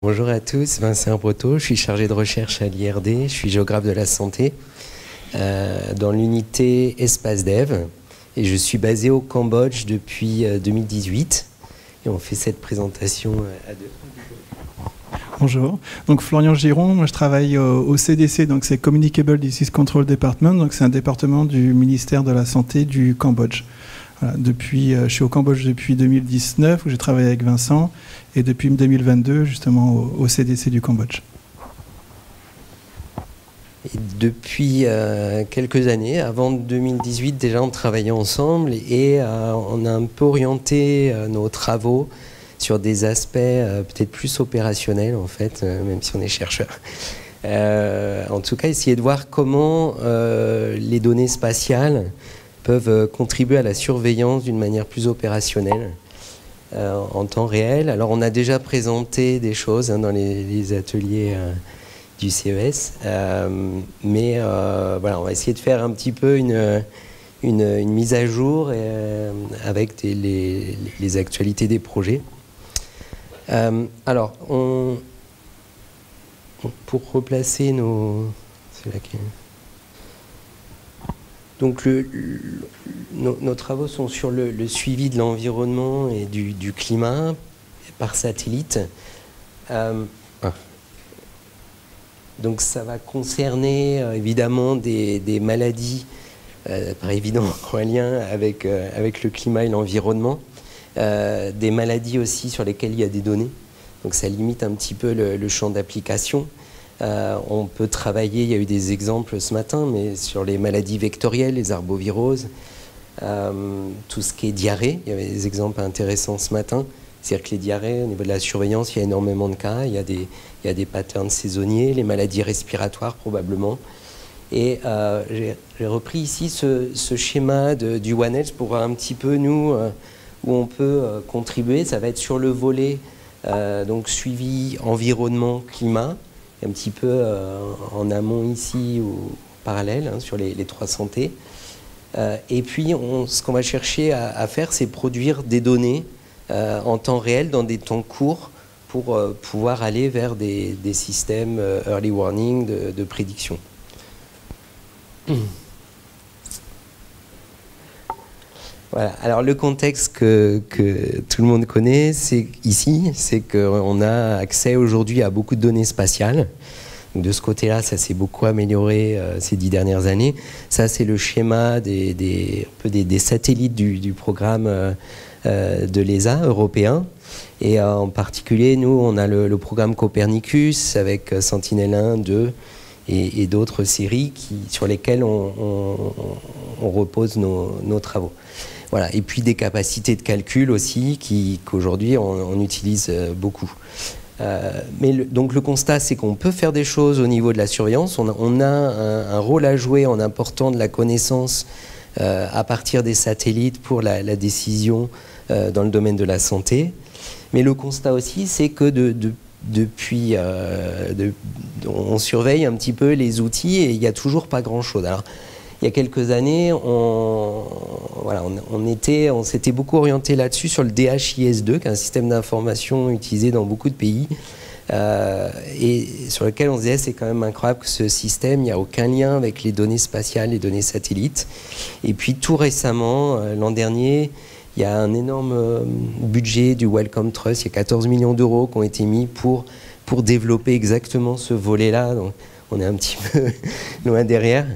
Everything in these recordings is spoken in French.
Bonjour à tous, Vincent Breteau, je suis chargé de recherche à l'IRD, je suis géographe de la santé dans l'unité Espace Dev et je suis basé au Cambodge depuis 2018 et on fait cette présentation à deux. Bonjour, donc Florian Giron, moi je travaille au CDC, donc c'est Communicable Disease Control Department, donc c'est un département du ministère de la Santé du Cambodge. Voilà, je suis au Cambodge depuis 2019 où j'ai travaillé avec Vincent et depuis 2022 justement au CDC du Cambodge. Et depuis quelques années, avant 2018 déjà on travaillait ensemble et on a un peu orienté nos travaux sur des aspects peut-être plus opérationnels en fait, même si on est chercheur. En tout cas, essayer de voir comment les données spatiales peuvent contribuer à la surveillance d'une manière plus opérationnelle en temps réel. Alors on a déjà présenté des choses dans les ateliers du CES, mais voilà, on va essayer de faire un petit peu une mise à jour avec les actualités des projets. Alors, pour replacer nos... C'est là donc, nos travaux sont sur le suivi de l'environnement et du climat par satellite. Donc, ça va concerner évidemment des maladies, par évident en lien avec le climat et l'environnement, des maladies aussi sur lesquelles il y a des données. Donc, ça limite un petit peu le champ d'application. On peut travailler, il y a eu des exemples ce matin, mais sur les maladies vectorielles, les arboviroses, tout ce qui est diarrhée. Il y avait des exemples intéressants ce matin. C'est-à-dire que les diarrhées, au niveau de la surveillance, il y a énormément de cas. Il y a des patterns saisonniers, les maladies respiratoires probablement. Et j'ai repris ici ce schéma du One Health pour voir un petit peu, nous, où on peut contribuer. Ça va être sur le volet donc suivi environnement, climat. Un petit peu en amont ici ou parallèle sur les trois santé. Et puis ce qu'on va chercher à faire, c'est produire des données en temps réel dans des temps courts pour pouvoir aller vers des systèmes early warning de prédiction. Voilà. Alors le contexte que tout le monde connaît, c'est qu'on a accès aujourd'hui à beaucoup de données spatiales. Donc de ce côté-là, ça s'est beaucoup amélioré ces 10 dernières années. Ça, c'est le schéma des satellites du programme de l'ESA européen. Et en particulier, nous, on a le programme Copernicus avec Sentinel-1, 2 et d'autres séries sur lesquelles on repose nos travaux. Voilà. Et puis des capacités de calcul aussi qu'aujourd'hui on utilise beaucoup. Donc le constat, c'est qu'on peut faire des choses au niveau de la surveillance. On a un rôle à jouer en apportant de la connaissance à partir des satellites pour la décision dans le domaine de la santé. Mais le constat aussi, c'est que depuis, on surveille un petit peu les outils et il n'y a toujours pas grand-chose. Alors, il y a quelques années, on s'était beaucoup orienté là-dessus sur le DHIS2, qui est un système d'information utilisé dans beaucoup de pays, et sur lequel on se disait c'est quand même incroyable que ce système, il n'y a aucun lien avec les données spatiales, les données satellites. Et puis tout récemment, l'an dernier, il y a un énorme budget du Wellcome Trust, il y a 14 millions d'euros qui ont été mis pour développer exactement ce volet-là. Donc, on est un petit peu loin derrière.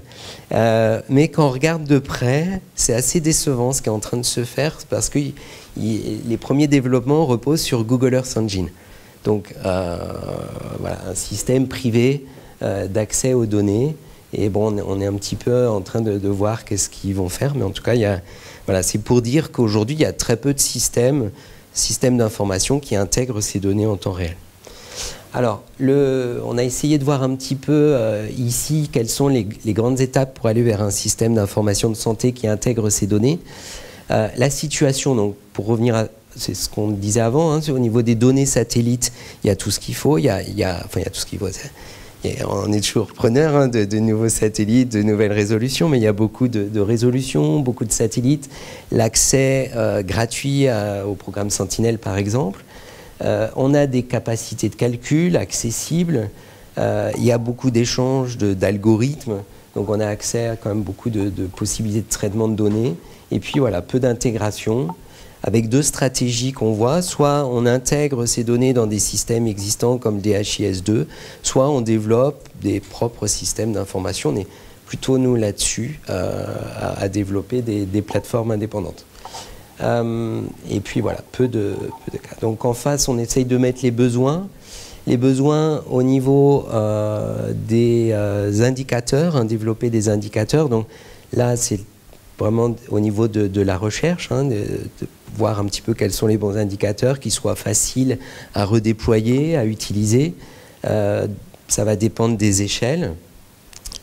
Mais quand on regarde de près, c'est assez décevant ce qui est en train de se faire parce que les premiers développements reposent sur Google Earth Engine. Donc, voilà, un système privé d'accès aux données. Et bon, on est un petit peu en train de voir qu'est-ce qu'ils vont faire. Mais en tout cas, voilà, c'est pour dire qu'aujourd'hui, il y a très peu de systèmes d'information qui intègrent ces données en temps réel. Alors, on a essayé de voir un petit peu ici quelles sont les grandes étapes pour aller vers un système d'information de santé qui intègre ces données. La situation, donc, pour revenir à c'est ce qu'on disait avant, au niveau des données satellites, il y a tout ce qu'il faut, il y a tout ce qu'il faut. On est toujours preneur de nouveaux satellites, de nouvelles résolutions, mais il y a beaucoup de résolutions, beaucoup de satellites. L'accès gratuit au programme Sentinel, par exemple. On a des capacités de calcul accessibles. Il y a beaucoup d'échanges d'algorithmes. Donc on a accès à quand même beaucoup de possibilités de traitement de données. Et puis voilà, peu d'intégration, avec deux stratégies qu'on voit. Soit on intègre ces données dans des systèmes existants comme DHIS2, soit on développe des propres systèmes d'information. On est plutôt, nous, là-dessus, à développer des plateformes indépendantes. Et puis voilà, peu de cas. Donc en face, on essaye de mettre les besoins. Les besoins au niveau des indicateurs, développer des indicateurs. Donc là, c'est vraiment au niveau de la recherche, de voir un petit peu quels sont les bons indicateurs, qui soient faciles à redéployer, à utiliser. Ça va dépendre des échelles.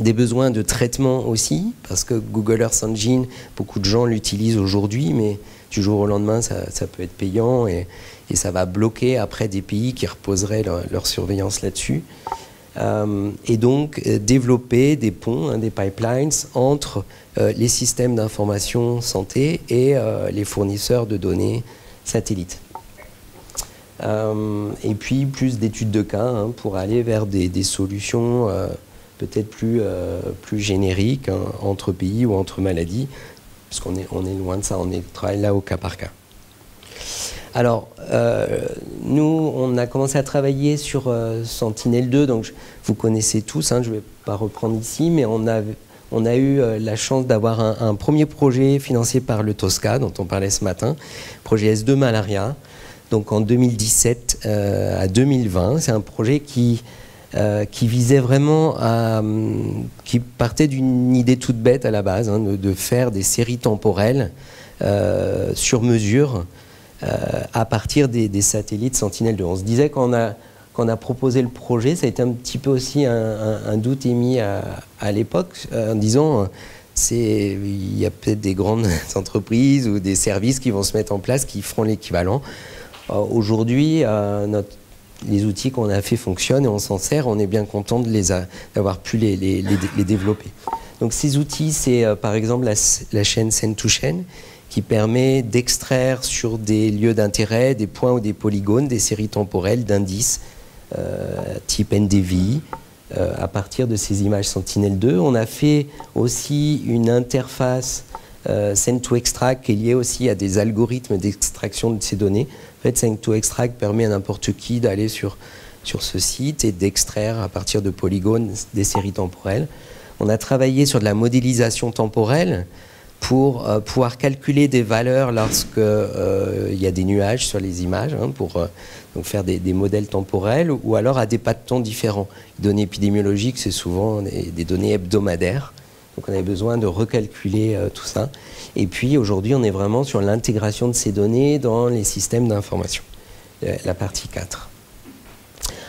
Des besoins de traitement aussi, parce que Google Earth Engine, beaucoup de gens l'utilisent aujourd'hui, mais du jour au lendemain, ça peut être payant et ça va bloquer après des pays qui reposeraient leur surveillance là-dessus. Et donc, développer des ponts, des pipelines entre les systèmes d'information santé et les fournisseurs de données satellites. Et puis, plus d'études de cas pour aller vers des solutions peut-être plus génériques entre pays ou entre maladies, parce qu'on est loin de ça, on travaille là au cas par cas. Alors, nous, on a commencé à travailler sur Sentinel-2, donc vous connaissez tous, je ne vais pas reprendre ici, mais on a eu la chance d'avoir un premier projet financé par le TOSCA, dont on parlait ce matin, projet S2 Malaria, donc en 2017 à 2020. C'est un projet qui visait vraiment qui partait d'une idée toute bête à la base, de faire des séries temporelles sur mesure à partir des satellites Sentinel-2. On se disait quand on a proposé le projet, ça a été un petit peu aussi un doute émis à l'époque, en disant il y a peut-être des grandes entreprises ou des services qui vont se mettre en place qui feront l'équivalent. Aujourd'hui, les outils qu'on a fait fonctionnent et on s'en sert, on est bien content d'avoir pu les développer. Donc ces outils, c'est par exemple la chaîne Sen2Chain, qui permet d'extraire sur des lieux d'intérêt, des points ou des polygones, des séries temporelles d'indices type NDVI à partir de ces images Sentinel-2. On a fait aussi une interface Send2Extract qui est liée aussi à des algorithmes d'extraction de ces données. En fait, Send2Extract permet à n'importe qui d'aller sur ce site et d'extraire à partir de polygones des séries temporelles. On a travaillé sur de la modélisation temporelle pour pouvoir calculer des valeurs lorsque y a des nuages sur les images, pour donc faire des modèles temporels, ou alors à des pas de temps différents. Les données épidémiologiques, c'est souvent des données hebdomadaires, donc on avait besoin de recalculer tout ça. Et puis aujourd'hui, on est vraiment sur l'intégration de ces données dans les systèmes d'information, la partie 4.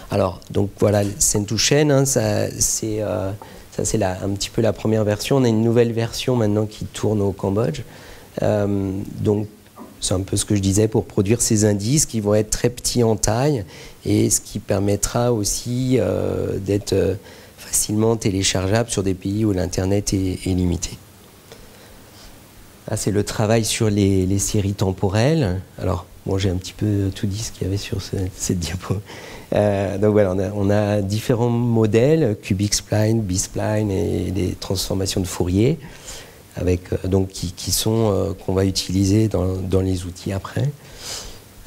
Alors, donc voilà, Sen2Chain, ça, c'est un petit peu la première version. On a une nouvelle version maintenant qui tourne au Cambodge. Donc, c'est un peu ce que je disais pour produire ces indices qui vont être très petits en taille et ce qui permettra aussi d'être facilement téléchargeable sur des pays où l'Internet est limité. Là, c'est le travail sur les séries temporelles. Alors, bon, j'ai un petit peu tout dit ce qu'il y avait sur cette diapo. Donc voilà, on a différents modèles, cubic spline, B-spline et des transformations de Fourier, avec, donc, qui sont qu'on va utiliser dans les outils après.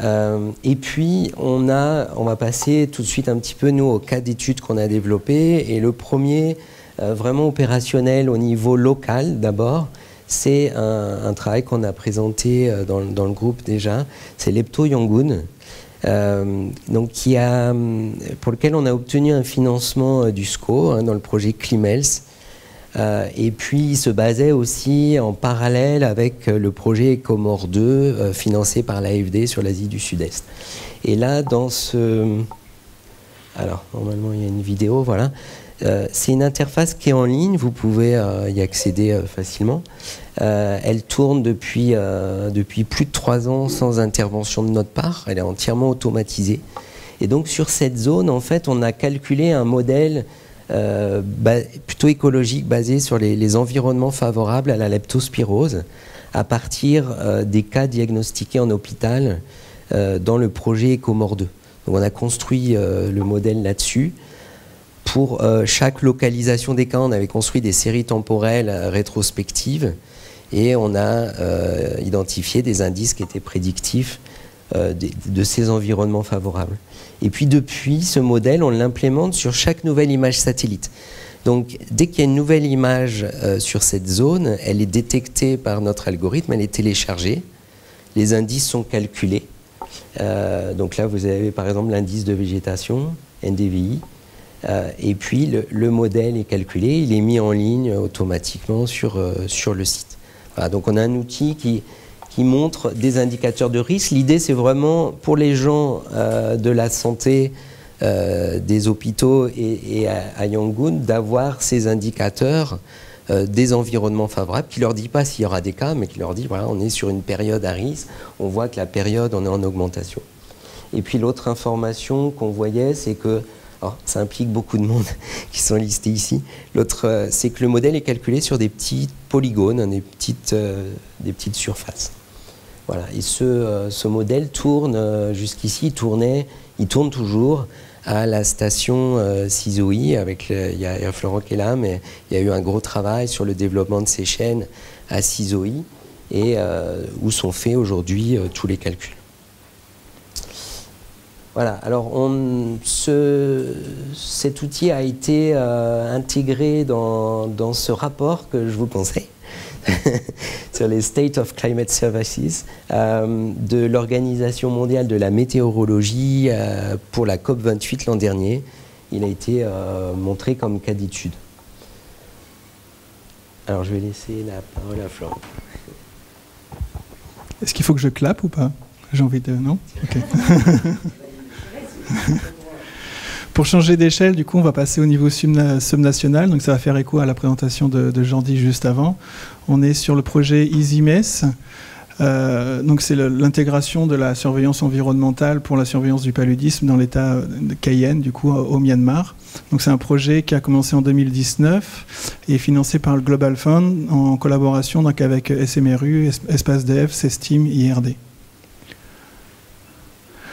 Et puis, on va passer tout de suite un petit peu, nous, au cas d'études qu'on a développé. Et le premier, vraiment opérationnel au niveau local d'abord, c'est un travail qu'on a présenté dans le groupe déjà, c'est Lepto Yangon. Donc pour lequel on a obtenu un financement du SCO dans le projet CLIMELS. Et puis il se basait aussi en parallèle avec le projet Ecomore 2 financé par l'AFD sur l'Asie du Sud-Est. Et là, alors normalement il y a une vidéo, voilà. C'est une interface qui est en ligne, vous pouvez y accéder facilement. Elle tourne depuis plus de 3 ans sans intervention de notre part, elle est entièrement automatisée. Et donc sur cette zone, en fait, on a calculé un modèle plutôt écologique basé sur les environnements favorables à la leptospirose à partir des cas diagnostiqués en hôpital dans le projet Ecomore 2. Donc on a construit le modèle là-dessus. Pour chaque localisation des camps, on avait construit des séries temporelles rétrospectives et on a identifié des indices qui étaient prédictifs de ces environnements favorables. Et puis depuis, ce modèle, on l'implémente sur chaque nouvelle image satellite. Donc dès qu'il y a une nouvelle image sur cette zone, elle est détectée par notre algorithme, elle est téléchargée, les indices sont calculés. Donc là, vous avez par exemple l'indice de végétation, NDVI, et puis le modèle est calculé, il est mis en ligne automatiquement sur le site. Voilà, donc on a un outil qui montre des indicateurs de risque. L'idée, c'est vraiment pour les gens de la santé, des hôpitaux et à Yangon, d'avoir ces indicateurs des environnements favorables, qui ne leur dit pas s'il y aura des cas, mais qui leur dit, voilà, on est sur une période à risque, on voit que la période, on est en augmentation. Et puis l'autre information qu'on voyait, c'est que, alors, ça implique beaucoup de monde qui sont listés ici, l'autre, c'est que le modèle est calculé sur des petits polygones, hein, des petites surfaces. Voilà. Et ce modèle tourne, jusqu'ici, il tourne toujours à la station CISOI, il y a Florent qui est là, mais il y a eu un gros travail sur le développement de ces chaînes à CISOI, et où sont faits aujourd'hui tous les calculs. Voilà, alors cet outil a été intégré dans ce rapport que je vous conseille, sur les State of Climate Services de l'Organisation mondiale de la météorologie pour la COP28 l'an dernier. Il a été montré comme cas d'étude. Alors je vais laisser la parole à Florent. Est-ce qu'il faut que je clappe ou pas? J'ai envie de... Non? Ok. Pour changer d'échelle, du coup, on va passer au niveau subnational. Donc, ça va faire écho à la présentation de Jordi juste avant. On est sur le projet EasyMess. Donc, c'est l'intégration de la surveillance environnementale pour la surveillance du paludisme dans l'état de Cayenne, du coup, au Myanmar. Donc, c'est un projet qui a commencé en 2019 et est financé par le Global Fund en collaboration donc, avec SMRU, ESPACE-DEF, CESTIM, IRD.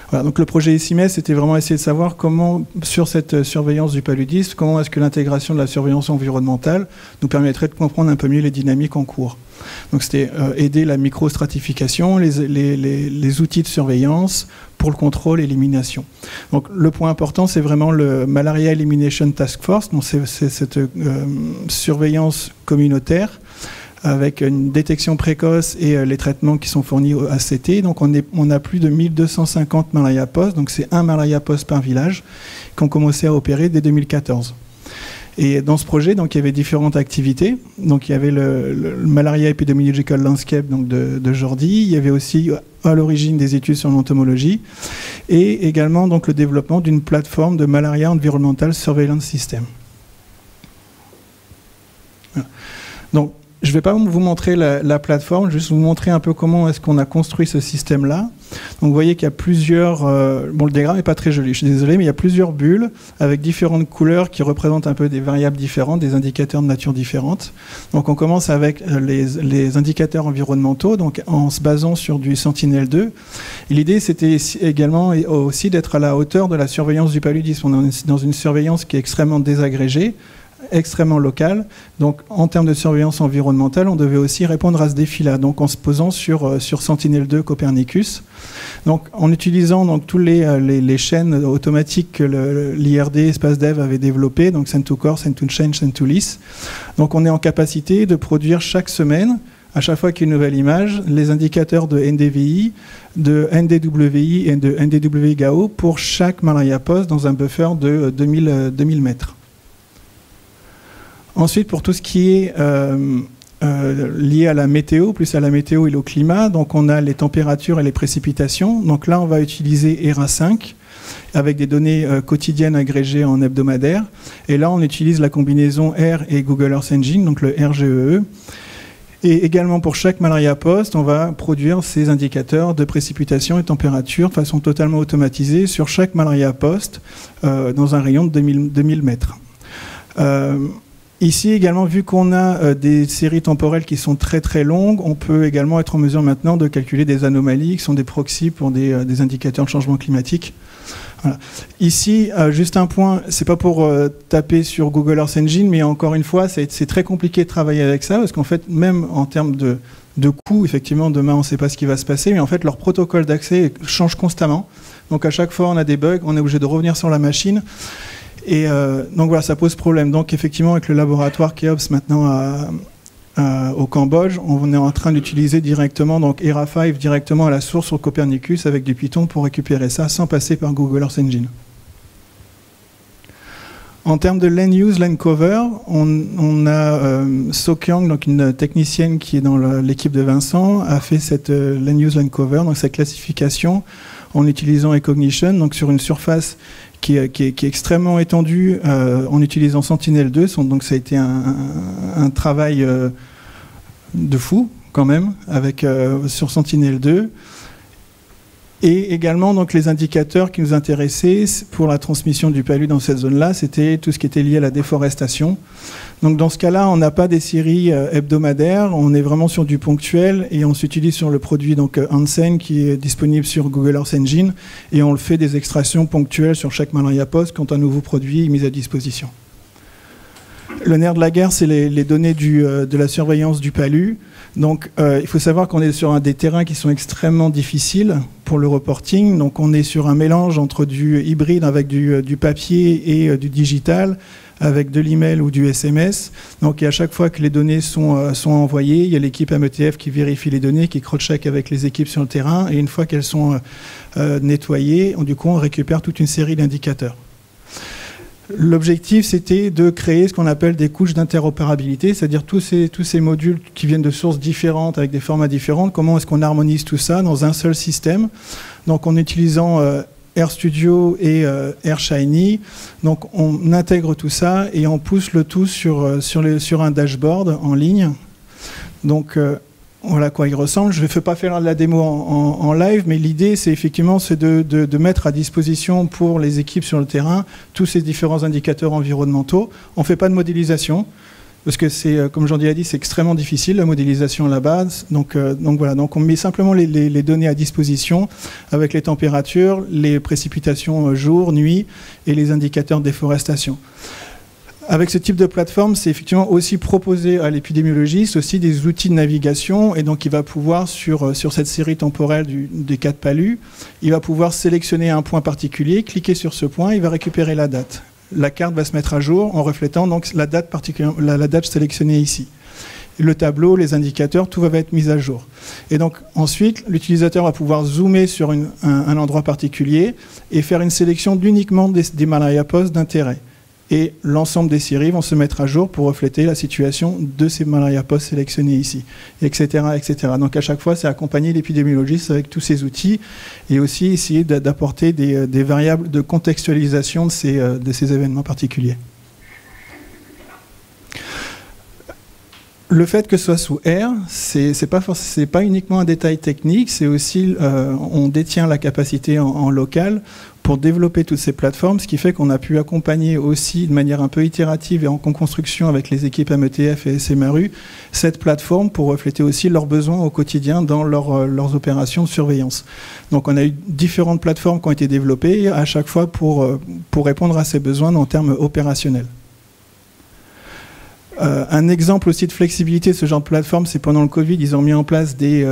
Voilà, donc le projet EasyMess, c'était vraiment essayer de savoir comment, sur cette surveillance du paludisme, comment est-ce que l'intégration de la surveillance environnementale nous permettrait de comprendre un peu mieux les dynamiques en cours. Donc c'était aider la microstratification, les outils de surveillance pour le contrôle et l'élimination. Donc le point important, c'est vraiment le Malaria Elimination Task Force, donc c'est cette surveillance communautaire avec une détection précoce et les traitements qui sont fournis au ACT. Donc on a plus de 1250 malaria postes, donc c'est un malaria poste par village, qui ont commencé à opérer dès 2014. Et dans ce projet, donc, il y avait différentes activités. Donc il y avait le Malaria Epidemiological Landscape donc de Jordi, il y avait aussi à l'origine des études sur l'entomologie, et également donc, le développement d'une plateforme de Malaria Environmental Surveillance System. Voilà. Donc, je ne vais pas vous montrer la plateforme, juste vous montrer un peu comment est-ce qu'on a construit ce système-là. Donc vous voyez qu'il y a plusieurs... bon, le diagramme n'est pas très joli, je suis désolé, mais il y a plusieurs bulles avec différentes couleurs qui représentent un peu des variables différentes, des indicateurs de nature différente. Donc on commence avec les indicateurs environnementaux, donc en se basant sur du Sentinel-2. Et l'idée, c'était également aussi d'être à la hauteur de la surveillance du paludisme. On est dans une surveillance qui est extrêmement désagrégée, extrêmement local. Donc, en termes de surveillance environnementale, on devait aussi répondre à ce défi-là, donc en se posant sur Sentinel-2 Copernicus. Donc, en utilisant donc, tous les chaînes automatiques que l'IRD ESPACE-DEF avait développées, donc Send-to-Core, Send-to-Change, Send-to-List. Donc, on est en capacité de produire chaque semaine, à chaque fois qu'il y a une nouvelle image, les indicateurs de NDVI, de NDWI et de NDWI-GAO pour chaque malaria poste dans un buffer de 2000 mètres. Ensuite, pour tout ce qui est lié à la météo, plus à la météo et au climat, donc on a les températures et les précipitations. Donc là, on va utiliser ERA5 avec des données quotidiennes agrégées en hebdomadaire. Et là, on utilise la combinaison R et Google Earth Engine, donc le RGEE. Et également pour chaque malaria poste, on va produire ces indicateurs de précipitation et température de façon totalement automatisée sur chaque malaria poste dans un rayon de 2000 mètres. Ici également, vu qu'on a des séries temporelles qui sont très très longues, on peut également être en mesure maintenant de calculer des anomalies qui sont des proxys pour des indicateurs de changement climatique. Voilà. Ici, juste un point, c'est pas pour taper sur Google Earth Engine, mais encore une fois, c'est très compliqué de travailler avec ça, parce qu'en fait, même en termes de coûts, effectivement, demain, on ne sait pas ce qui va se passer, mais en fait, leur protocole d'accès change constamment. Donc à chaque fois, on a des bugs, on est obligé de revenir sur la machine. Et donc voilà, ça pose problème. Donc effectivement, avec le laboratoire Keops maintenant au Cambodge, on est en train d'utiliser directement donc ERA5 directement à la source sur Copernicus avec du Python pour récupérer ça sans passer par Google Earth Engine. En termes de land use, land cover, on a So Kyung, donc une technicienne qui est dans l'équipe de Vincent, a fait cette land use, land cover, donc cette classification en utilisant Ecognition, donc sur une surface qui est extrêmement étendue en utilisant Sentinel-2. Donc ça a été un travail de fou quand même sur Sentinel-2. Et également donc les indicateurs qui nous intéressaient pour la transmission du palu dans cette zone-là, c'était tout ce qui était lié à la déforestation. Donc dans ce cas-là, on n'a pas des séries hebdomadaires, on est vraiment sur du ponctuel et on s'utilise sur le produit donc Hansen qui est disponible sur Google Earth Engine et on le fait des extractions ponctuelles sur chaque malaria post quand un nouveau produit est mis à disposition. Le nerf de la guerre, c'est les données de la surveillance du palu. Donc, il faut savoir qu'on est sur des terrains qui sont extrêmement difficiles pour le reporting. Donc, on est sur un mélange entre du hybride avec du papier et du digital, avec de l'email ou du SMS. Donc, et à chaque fois que les données sont envoyées, il y a l'équipe METF qui vérifie les données, qui cross-check avec les équipes sur le terrain. Et une fois qu'elles sont nettoyées, du coup, on récupère toute une série d'indicateurs. L'objectif, c'était de créer ce qu'on appelle des couches d'interopérabilité, c'est-à-dire tous ces modules qui viennent de sources différentes, avec des formats différents, comment est-ce qu'on harmonise tout ça dans un seul système. Donc en utilisant RStudio et AirShiny, donc on intègre tout ça et on pousse le tout sur un dashboard en ligne. Donc voilà à quoi il ressemble. Je ne vais pas faire la démo en live, mais l'idée, c'est effectivement de mettre à disposition pour les équipes sur le terrain tous ces différents indicateurs environnementaux. On ne fait pas de modélisation, parce que c'est, comme Jean-Di a dit, c'est extrêmement difficile, la modélisation à la base. Donc voilà, donc on met simplement les données à disposition avec les températures, les précipitations jour, nuit et les indicateurs de déforestation. Avec ce type de plateforme, c'est effectivement aussi proposer à l'épidémiologiste aussi des outils de navigation et donc il va pouvoir, sur cette série temporelle des 4 palus, il va pouvoir sélectionner un point particulier, cliquer sur ce point, il va récupérer la date. La carte va se mettre à jour en reflétant donc la date sélectionnée ici. Le tableau, les indicateurs, tout va être mis à jour. Et donc ensuite, l'utilisateur va pouvoir zoomer sur un endroit particulier et faire une sélection uniquement des malaria posts d'intérêt. Et l'ensemble des séries vont se mettre à jour pour refléter la situation de ces malaria posts sélectionnés ici, etc., etc. Donc à chaque fois, c'est accompagner l'épidémiologiste avec tous ces outils et aussi essayer d'apporter des variables de contextualisation de ces événements particuliers. Le fait que ce soit sous R, c'est pas uniquement un détail technique, c'est aussi on détient la capacité en local pour développer toutes ces plateformes, ce qui fait qu'on a pu accompagner aussi de manière un peu itérative et en co-construction avec les équipes METF et SMRU cette plateforme pour refléter aussi leurs besoins au quotidien dans leurs opérations de surveillance. Donc on a eu différentes plateformes qui ont été développées à chaque fois pour répondre à ces besoins en termes opérationnels. Un exemple aussi de flexibilité de ce genre de plateforme, c'est pendant le Covid, ils ont mis en place des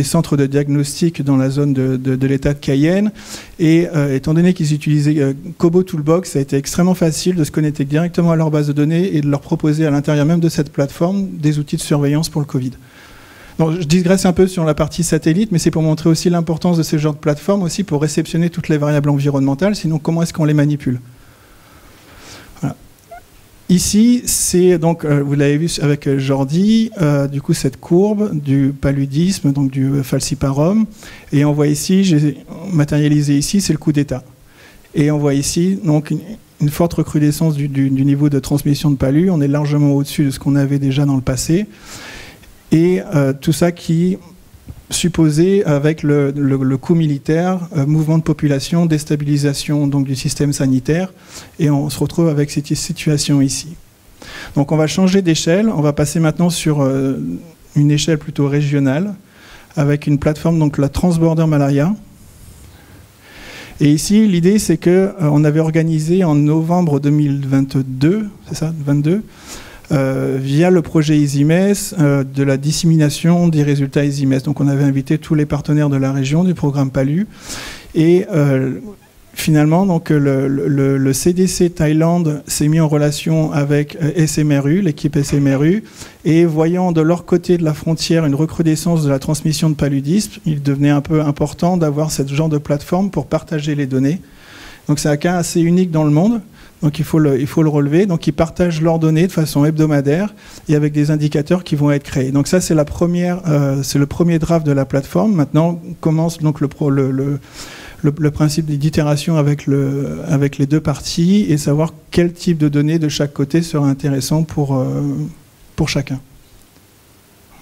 centres de diagnostic dans la zone de l'État de Cayenne. Et étant donné qu'ils utilisaient Kobo Toolbox, ça a été extrêmement facile de se connecter directement à leur base de données et de leur proposer à l'intérieur même de cette plateforme des outils de surveillance pour le Covid. Donc, je digresse un peu sur la partie satellite, mais c'est pour montrer aussi l'importance de ce genre de plateforme aussi pour réceptionner toutes les variables environnementales. Sinon, comment est-ce qu'on les manipule ? Ici, c'est donc, vous l'avez vu avec Jordi, du coup cette courbe du paludisme, donc du falciparum, et on voit ici, j'ai matérialisé ici, c'est le coup d'État. Et on voit ici donc une forte recrudescence du niveau de transmission de palud, on est largement au-dessus de ce qu'on avait déjà dans le passé, et tout ça qui supposé avec le coût militaire, mouvement de population, déstabilisation donc du système sanitaire, et on se retrouve avec cette situation ici. Donc on va changer d'échelle, on va passer maintenant sur une échelle plutôt régionale, avec une plateforme, donc la Transborder Malaria. Et ici, l'idée, c'est qu'on avait organisé en novembre 2022, c'est ça, 22, via le projet EasyMess, de la dissémination des résultats EasyMess. Donc on avait invité tous les partenaires de la région du programme PALU. Et finalement, donc, le CDC Thaïlande s'est mis en relation avec SMRU, l'équipe SMRU, et voyant de leur côté de la frontière une recrudescence de la transmission de paludisme, il devenait un peu important d'avoir ce genre de plateforme pour partager les données. Donc c'est un cas assez unique dans le monde, donc il faut le relever. Donc ils partagent leurs données de façon hebdomadaire et avec des indicateurs qui vont être créés. Donc ça c'est le premier draft de la plateforme. Maintenant commence donc le principe d'itération avec les deux parties et savoir quel type de données de chaque côté sera intéressant pour chacun.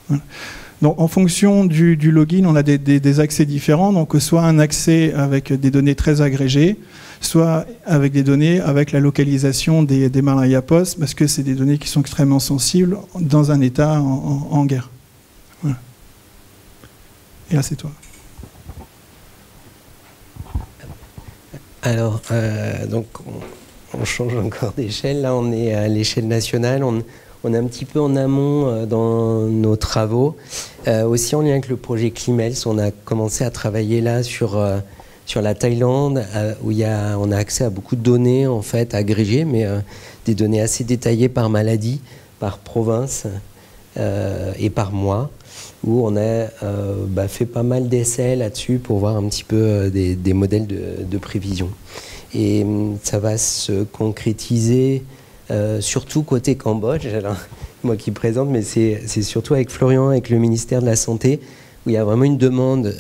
Voilà. Donc, en fonction du login, on a des accès différents. Donc, soit un accès avec des données très agrégées, soit avec des données avec la localisation des malaria posts, parce que c'est des données qui sont extrêmement sensibles dans un état en guerre. Voilà. Et là, c'est toi. Alors, donc, on change encore d'échelle. Là, on est à l'échelle nationale. On est un petit peu en amont dans nos travaux. Aussi en lien avec le projet Climels, on a commencé à travailler là sur la Thaïlande, où on a accès à beaucoup de données en fait agrégées, mais des données assez détaillées par maladie, par province et par mois, où on a fait pas mal d'essais là-dessus pour voir un petit peu des modèles de prévision. Et ça va se concrétiser surtout côté Cambodge. Alors, moi qui présente, mais c'est surtout avec Florian, avec le ministère de la Santé, où il y a vraiment une demande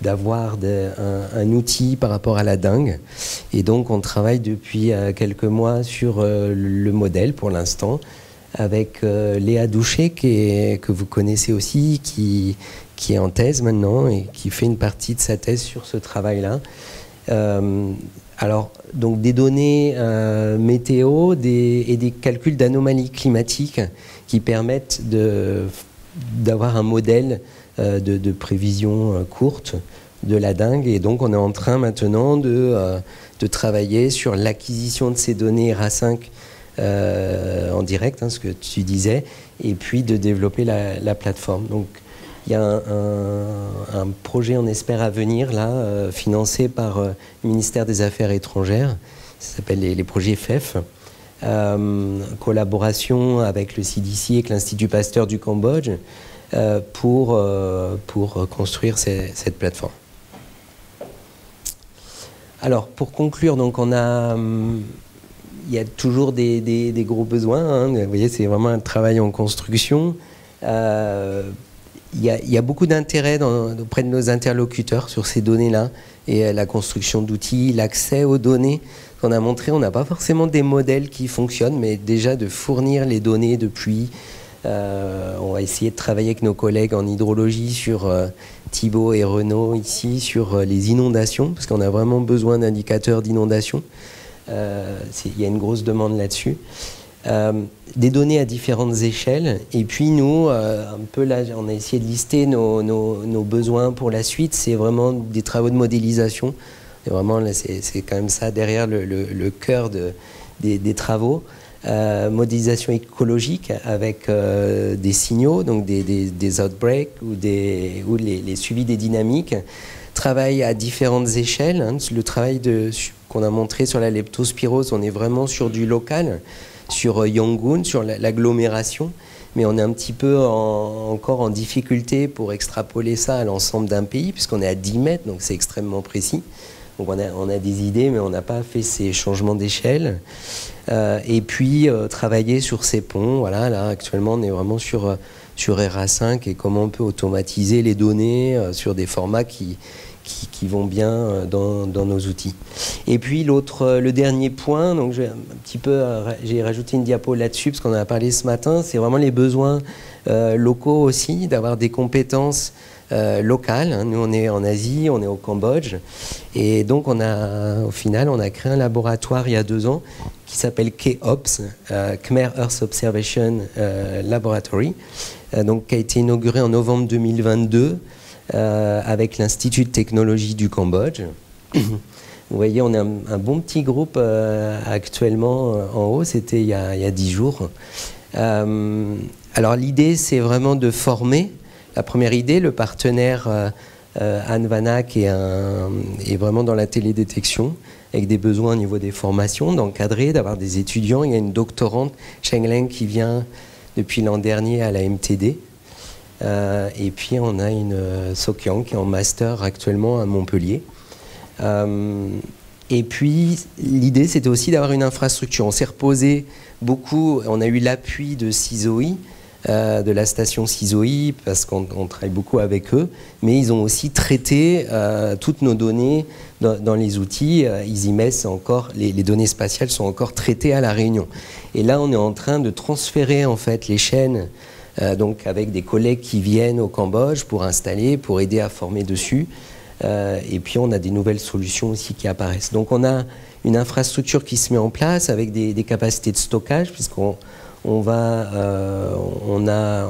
d'avoir un outil par rapport à la dengue. Et donc, on travaille depuis quelques mois sur le modèle pour l'instant, avec Léa Douchet, que vous connaissez aussi, qui est en thèse maintenant et qui fait une partie de sa thèse sur ce travail-là. Alors, donc des données météo et des calculs d'anomalies climatiques qui permettent d'avoir un modèle de prévision courte de la dengue. Et donc, on est en train maintenant de travailler sur l'acquisition de ces données RA5 en direct, ce que tu disais, et puis de développer la plateforme. Donc, il y a un projet, on espère, à venir, là, financé par le ministère des Affaires étrangères. Ça s'appelle les projets FEF. Collaboration avec le CDC et l'Institut Pasteur du Cambodge pour construire cette plateforme. Alors, pour conclure, donc, il y a toujours des gros besoins. Vous voyez, c'est vraiment un travail en construction. Il y a beaucoup d'intérêt auprès de nos interlocuteurs sur ces données-là et la construction d'outils, l'accès aux données qu'on a montré. On n'a pas forcément des modèles qui fonctionnent, mais déjà de fournir les données de pluie. On va essayer de travailler avec nos collègues en hydrologie sur Thibaut et Renaud ici, sur les inondations, parce qu'on a vraiment besoin d'indicateurs d'inondation. Il y a une grosse demande là-dessus. Des données à différentes échelles. Et puis nous, un peu là, on a essayé de lister nos besoins pour la suite. C'est vraiment des travaux de modélisation. Et vraiment, là, c'est quand même ça derrière le cœur des travaux. Modélisation écologique avec des signaux, donc des outbreaks ou les suivis des dynamiques. Travail à différentes échelles. Le travail qu'on a montré sur la leptospirose, on est vraiment sur du local, sur Yangon, sur l'agglomération, mais on est un petit peu encore en difficulté pour extrapoler ça à l'ensemble d'un pays, puisqu'on est à 10 mètres, donc c'est extrêmement précis. Donc on a des idées, mais on n'a pas fait ces changements d'échelle. Et puis travailler sur ces ponts. Voilà, là actuellement on est vraiment sur RA5 et comment on peut automatiser les données sur des formats qui vont bien dans nos outils. Et puis le dernier point, donc j'ai rajouté une diapo là-dessus parce qu'on en a parlé ce matin, c'est vraiment les besoins locaux aussi, d'avoir des compétences locales. Nous on est en Asie, on est au Cambodge, et donc au final on a créé un laboratoire il y a 2 ans qui s'appelle KEOPS, Khmer Earth Observation Laboratory, donc, qui a été inauguré en novembre 2022 avec l'Institut de technologie du Cambodge. Vous voyez, on est un bon petit groupe actuellement en haut, c'était il y a 10 jours. Alors l'idée, c'est vraiment de former. La première idée, le partenaire Anne Vanak est vraiment dans la télédétection, avec des besoins au niveau des formations, d'encadrer, d'avoir des étudiants. Il y a une doctorante, Cheng Leng, qui vient depuis l'an dernier à la MTD. Et puis on a une Sokyang qui est en master actuellement à Montpellier. Et puis l'idée, c'était aussi d'avoir une infrastructure. On s'est reposé beaucoup, on a eu l'appui de CISOI, de la station CISOI, parce qu'on travaille beaucoup avec eux, mais ils ont aussi traité toutes nos données dans les outils. Ils y mettent encore, les données spatiales sont encore traitées à La Réunion. Et là, on est en train de transférer en fait les chaînes, donc avec des collègues qui viennent au Cambodge pour installer, pour aider à former dessus. Et puis on a des nouvelles solutions aussi qui apparaissent. Donc on a une infrastructure qui se met en place avec des capacités de stockage, puisqu'on a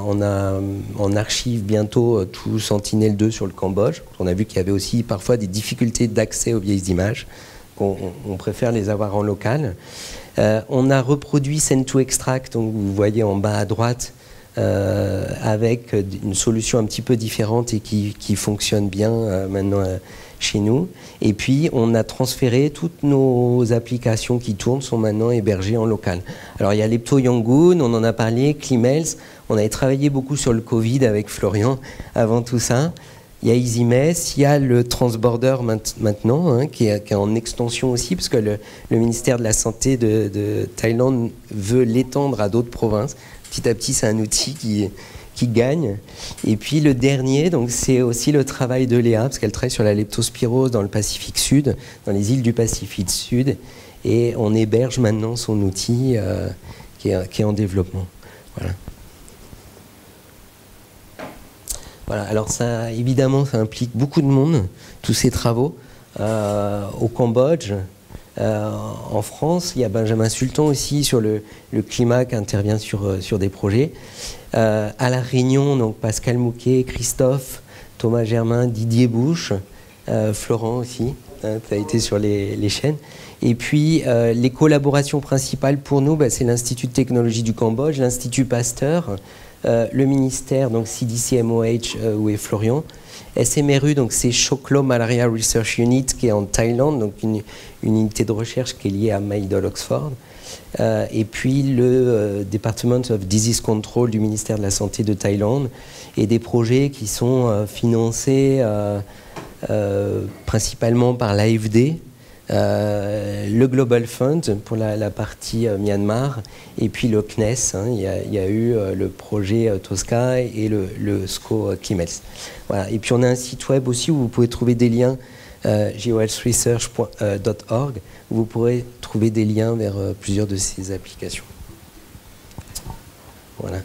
en archive bientôt tout Sentinel-2 sur le Cambodge. On a vu qu'il y avait aussi parfois des difficultés d'accès aux vieilles images. On préfère les avoir en local. On a reproduit Send2Extract, donc vous voyez en bas à droite, avec une solution un petit peu différente et qui fonctionne bien maintenant chez nous. Et puis on a transféré toutes nos applications qui tournent, sont maintenant hébergées en local. Alors il y a Lepto Yangon, on en a parlé, Climels, on avait travaillé beaucoup sur le Covid avec Florian avant tout ça. Il y a EasyMess, il y a le Transborder maintenant, hein, qui est en extension aussi, parce que le ministère de la Santé de Thaïlande veut l'étendre à d'autres provinces. Petit à petit, c'est un outil qui gagne. Et puis le dernier, donc, c'est aussi le travail de Léa, parce qu'elle travaille sur la leptospirose dans le Pacifique Sud, dans les îles du Pacifique Sud, et on héberge maintenant son outil qui est en développement. Voilà. Voilà, alors ça, évidemment, ça implique beaucoup de monde, tous ces travaux. Au Cambodge, en France, il y a Benjamin Sultan aussi sur le climat qui intervient sur des projets. À La Réunion, donc Pascal Mouquet, Christophe, Thomas Germain, Didier Bouche, Florent aussi, hein, qui a été sur les chaînes. Et puis les collaborations principales pour nous, c'est l'Institut de technologie du Cambodge, l'Institut Pasteur, le ministère, donc CDC-MOH, où est Florian, SMRU, donc c'est Choklo Malaria Research Unit, qui est en Thaïlande, donc une unité de recherche qui est liée à Maidol Oxford, et puis le Department of Disease Control du ministère de la Santé de Thaïlande, et des projets qui sont financés principalement par l'AFD, le Global Fund pour la partie Myanmar, et puis le CNES, hein, il y a eu le projet Tosca et le SCO Climels. Voilà. Et puis on a un site web aussi où vous pouvez trouver des liens, geohealthresearch.org, où vous pourrez trouver des liens vers plusieurs de ces applications. Voilà.